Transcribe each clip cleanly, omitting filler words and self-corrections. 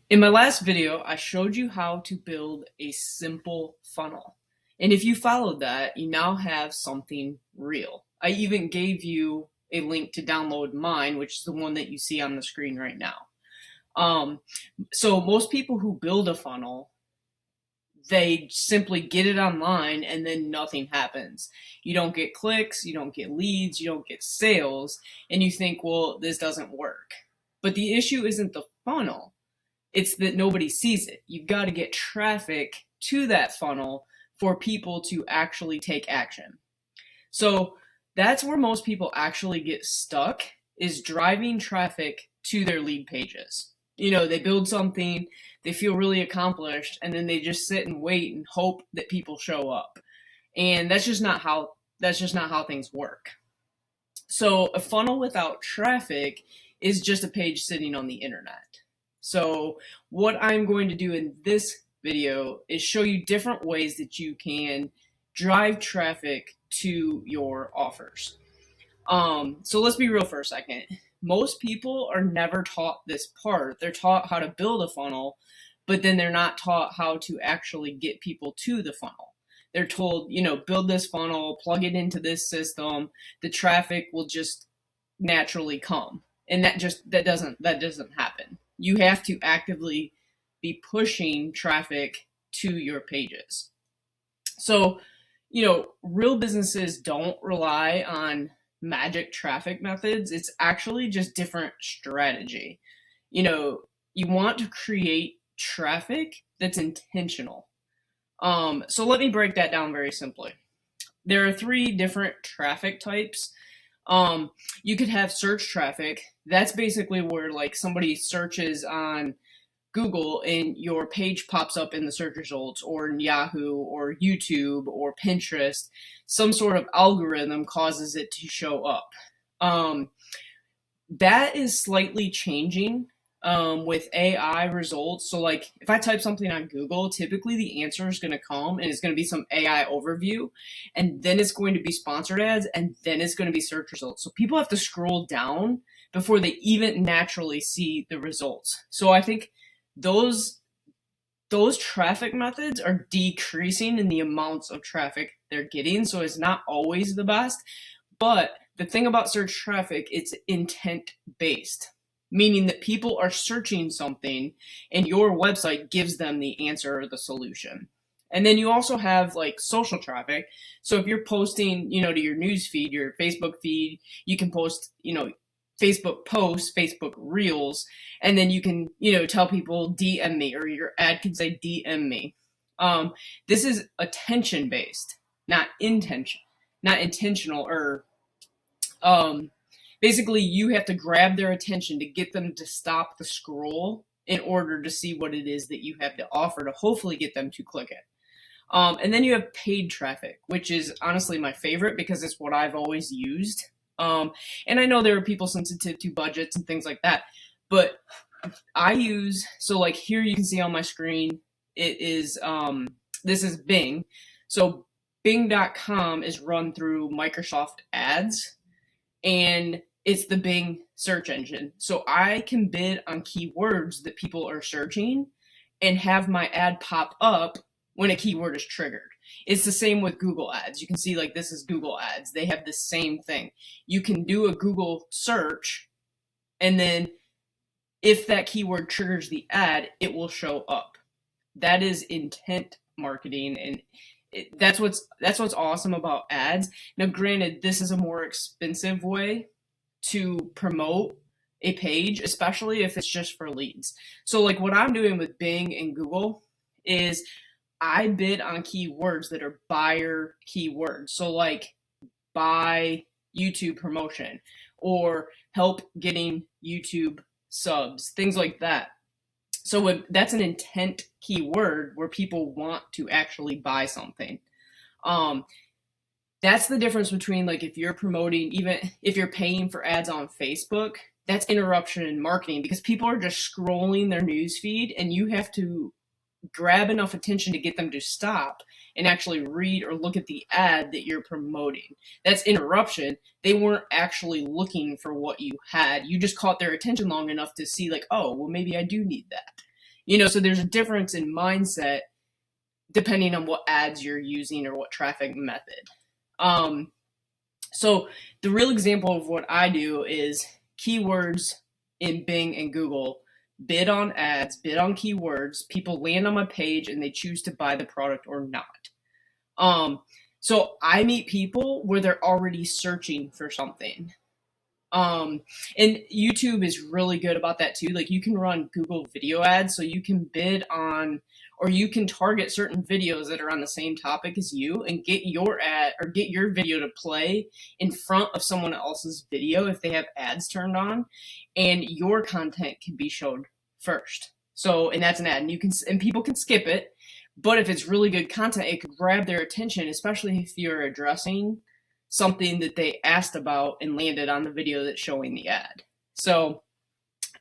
In my last video, I showed you how to build a simple funnel. And if you followed that, you now have something real. I even gave you a link to download mine, which is the one that you see on the screen right now. Um, so most people who build a funnel, they simply get it online and then nothing happens. You don't get clicks, you don't get leads, you don't get sales, and you think, well, this doesn't work. But the issue isn't the funnel. It's that nobody sees it. You've got to get traffic to that funnel for people to actually take action. So that's where most people actually get stuck, is driving traffic to their lead pages. They build something, they feel really accomplished, and then they just sit and wait and hope that people show up. And that's just not how things work. So a funnel without traffic is just a page sitting on the internet. So what I'm going to do in this video is show you different ways that you can drive traffic to your offers. So let's be real for a second. Most people are never taught this part. They're taught how to build a funnel, but then they're not taught how to actually get people to the funnel. They're told, build this funnel, plug it into this system, the traffic will just naturally come. And that doesn't happen. You have to actively be pushing traffic to your pages. So, real businesses don't rely on magic traffic methods. It's actually just different strategy. You want to create traffic that's intentional. So let me break that down very simply. There are three different traffic types. You could have search traffic. That's basically where like somebody searches on Google and your page pops up in the search results, or in Yahoo or YouTube or Pinterest. Some sort of algorithm causes it to show up. That is slightly changing with AI results. So like if I type something on Google, typically the answer is going to come and it's going to be some AI overview, and then it's going to be sponsored ads, and then it's going to be search results. So people have to scroll down before they even naturally see the results. So I think those traffic methods are decreasing in the amounts of traffic they're getting. So it's not always the best. But the thing about search traffic, it's intent based, meaning that people are searching something and your website gives them the answer or the solution. And then you also have like social traffic. So if you're posting, to your news feed, your Facebook feed, you can post, Facebook posts, Facebook reels, and then you can, tell people DM me, or your ad can say DM me. This is attention based, not intentional, or basically you have to grab their attention to get them to stop the scroll in order to see what it is that you have to offer to hopefully get them to click it. And then you have paid traffic, which is honestly my favorite because it's what I've always used. And I know there are people sensitive to budgets and things like that, but so like here you can see on my screen, it is, this is Bing. So Bing.com is run through Microsoft Ads, and it's the Bing search engine. So I can bid on keywords that people are searching and have my ad pop up when a keyword is triggered. It's the same with Google Ads. You can see like this is Google Ads. They have the same thing. You can do a Google search, and then if that keyword triggers the ad, it will show up. That is intent marketing, and that's what's awesome about ads. Now, granted, this is a more expensive way to promote a page, especially if it's just for leads. So like what I'm doing with Bing and Google is I bid on keywords that are buyer keywords. So like buy YouTube promotion, or help getting YouTube subs, things like that. So that's an intent keyword where people want to actually buy something. That's the difference between like if you're promoting, even if you're paying for ads on Facebook, that's interruption in marketing because people are just scrolling their news feed and you have to grab enough attention to get them to stop and actually read or look at the ad that you're promoting. That's interruption. They weren't actually looking for what you had. You just caught their attention long enough to see like, oh, well, maybe I do need that. So there's a difference in mindset depending on what ads you're using or what traffic method. So the real example of what I do is keywords in Bing and Google, bid on ads, bid on keywords, people land on my page and they choose to buy the product or not. So I meet people where they're already searching for something. And YouTube is really good about that too. Like you can run Google video ads, so you can bid on, or you can target certain videos that are on the same topic as you and get your ad or get your video to play in front of someone else's video if they have ads turned on, and your content can be shown first. So, and that's an ad, and people can skip it, but if it's really good content, it could grab their attention, especially if you're addressing something that they asked about and landed on the video that's showing the ad. So,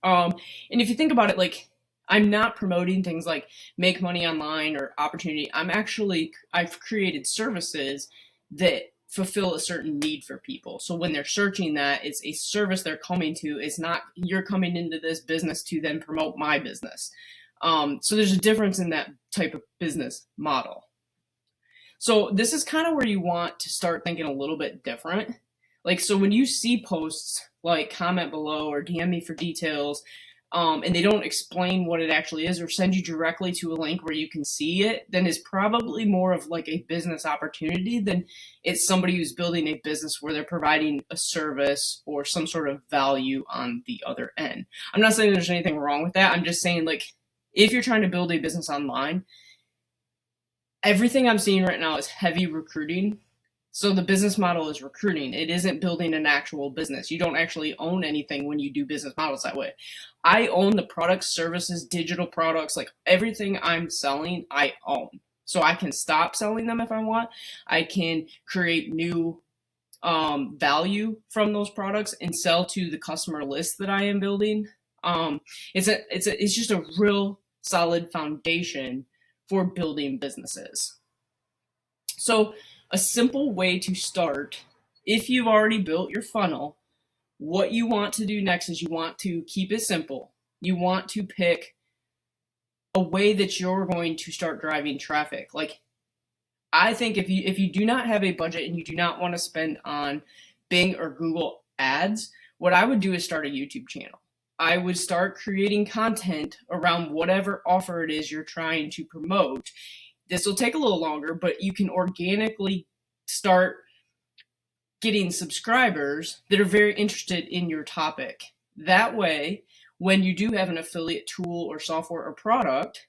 and if you think about it, like I'm not promoting things like make money online or opportunity. I've created services that fulfill a certain need for people. So when they're searching that, it's a service they're coming to. It's not you're coming into this business to then promote my business. So there's a difference in that type of business model. So this is kind of where you want to start thinking a little bit different. Like, so when you see posts like comment below or DM me for details, and they don't explain what it actually is or send you directly to a link where you can see it, then it's probably more of like a business opportunity than it's somebody who's building a business where they're providing a service or some sort of value on the other end. I'm not saying there's anything wrong with that. I'm just saying, like, if you're trying to build a business online, everything I'm seeing right now is heavy recruiting. So the business model is recruiting. It isn't building an actual business. You don't actually own anything when you do business models that way. I own the products, services, digital products, like everything I'm selling, I own. So I can stop selling them if I want. I can create new value from those products and sell to the customer list that I am building. It's just a real solid foundation for building businesses. So a simple way to start, if you've already built your funnel, what you want to do next is you want to keep it simple. You want to pick a way that you're going to start driving traffic. Like, I think if you do not have a budget and you do not want to spend on Bing or Google ads, what I would do is start a YouTube channel. I would start creating content around whatever offer it is you're trying to promote. This will take a little longer, but you can organically start getting subscribers that are very interested in your topic. That way, when you do have an affiliate tool or software or product,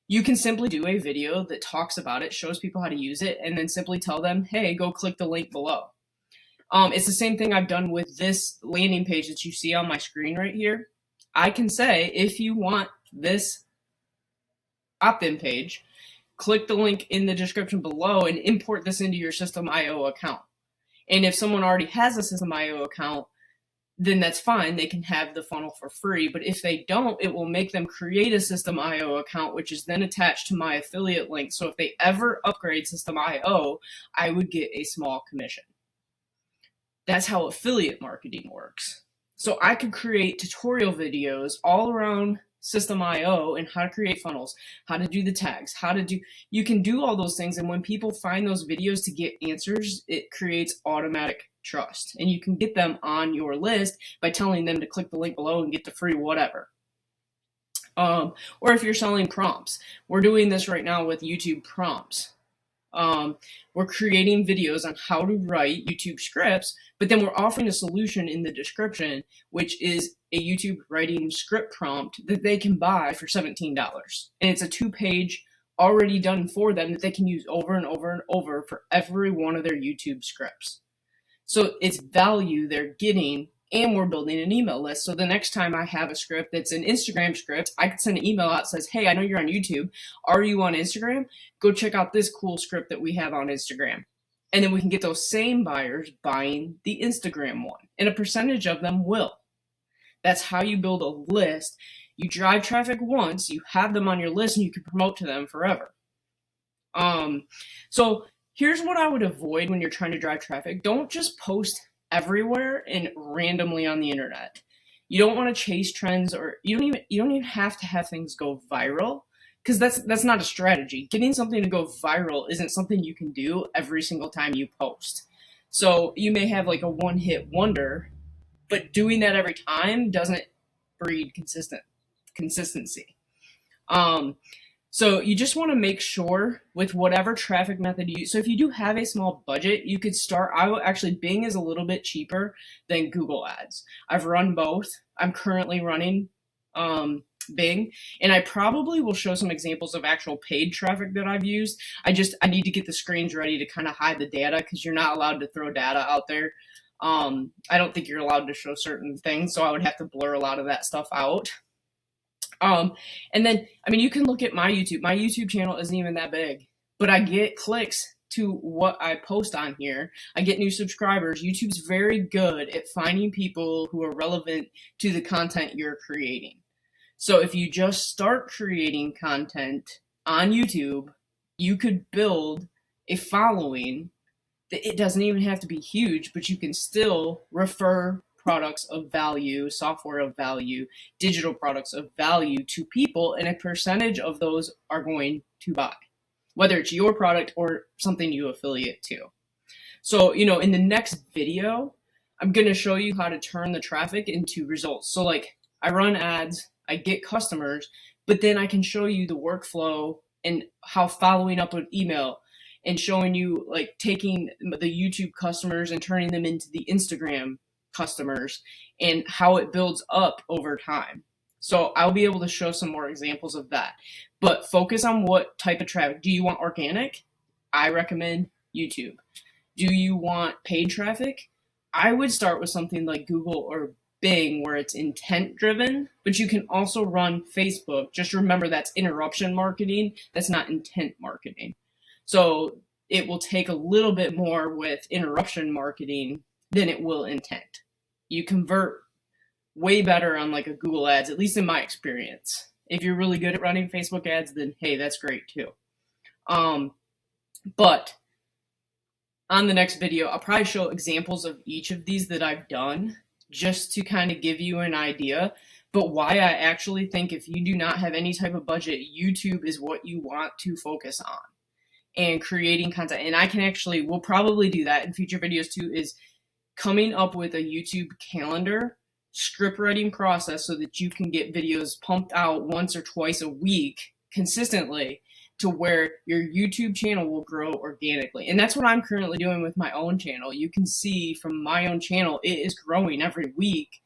you can simply do a video that talks about it, shows people how to use it, and then simply tell them, hey, go click the link below. It's the same thing I've done with this landing page that you see on my screen right here. I can say, if you want this opt-in page, click the link in the description below and import this into your System.io account. And if someone already has a System.io account, then that's fine. They can have the funnel for free. But if they don't, it will make them create a System.io account, which is then attached to my affiliate link. So if they ever upgrade System.io, I would get a small commission. That's how affiliate marketing works. So I could create tutorial videos all around System.io and how to create funnels, how to do the tags, you can do all those things. And when people find those videos to get answers, it creates automatic trust. And you can get them on your list by telling them to click the link below and get the free whatever. Or if you're selling prompts, we're doing this right now with YouTube prompts. We're creating videos on how to write YouTube scripts, but then we're offering a solution in the description, which is a YouTube writing script prompt that they can buy for $17. And it's a 2-page already done for them that they can use over and over and over for every one of their YouTube scripts. So it's value they're getting, and we're building an email list. So the next time I have a script that's an Instagram script, I could send an email out that says, hey, I know you're on YouTube. Are you on Instagram? Go check out this cool script that we have on Instagram. And then we can get those same buyers buying the Instagram one. And a percentage of them will. That's how you build a list. You drive traffic once, you have them on your list, and you can promote to them forever. So here's what I would avoid when you're trying to drive traffic. Don't just post everywhere and randomly on the internet. You don't want to chase trends, or you don't even have to have things go viral, because that's not a strategy. Getting something to go viral isn't something you can do every single time you post. So you may have like a one-hit wonder, but doing that every time doesn't breed consistency. So you just want to make sure with whatever traffic method you use. So if you do have a small budget, you could start. Actually, Bing is a little bit cheaper than Google Ads. I've run both. I'm currently running Bing, and I probably will show some examples of actual paid traffic that I've used. I need to get the screens ready to kind of hide the data, because you're not allowed to throw data out there. I don't think you're allowed to show certain things, so I would have to blur a lot of that stuff out. And then, I mean, you can look at my YouTube. My YouTube channel isn't even that big, but I get clicks to what I post on here. I get new subscribers. YouTube's very good at finding people who are relevant to the content you're creating. So if you just start creating content on YouTube, you could build a following that it doesn't even have to be huge, but you can still refer products of value, software of value, digital products of value to people, and a percentage of those are going to buy, whether it's your product or something you affiliate to. So, in the next video, I'm going to show you how to turn the traffic into results. So like, I run ads, I get customers, but then I can show you the workflow and how following up with email, and showing you like taking the YouTube customers and turning them into the Instagram customers, and how it builds up over time. So I'll be able to show some more examples of that, but focus on what type of traffic. Do you want organic? I recommend YouTube. Do you want paid traffic? I would start with something like Google or Bing, where it's intent driven, but you can also run Facebook. Just remember, that's interruption marketing. That's not intent marketing. So it will take a little bit more with interruption marketing than it will intent. You convert way better on like a Google Ads, at least in my experience. If you're really good at running Facebook ads, then hey, that's great too. But on the next video, I'll probably show examples of each of these that I've done, just to kind of give you an idea. But why I actually think if you do not have any type of budget, YouTube is what you want to focus on, and creating content. And we'll probably do that in future videos too, is coming up with a YouTube calendar script writing process so that you can get videos pumped out once or twice a week consistently, to where your YouTube channel will grow organically. And that's what I'm currently doing with my own channel. You can see from my own channel, it is growing every week,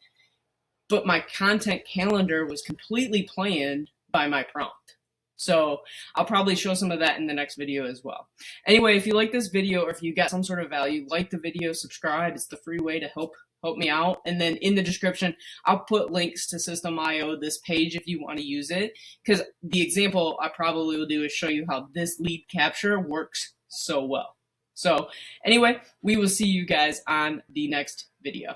but my content calendar was completely planned by my prompt. So I'll probably show some of that in the next video as well. Anyway, if you like this video, or if you got some sort of value, like the video, subscribe. It's the free way to help me out. And then in the description, I'll put links to System.io, this page, if you want to use it, because the example I probably will do is show you how this lead capture works so well. So anyway, we will see you guys on the next video.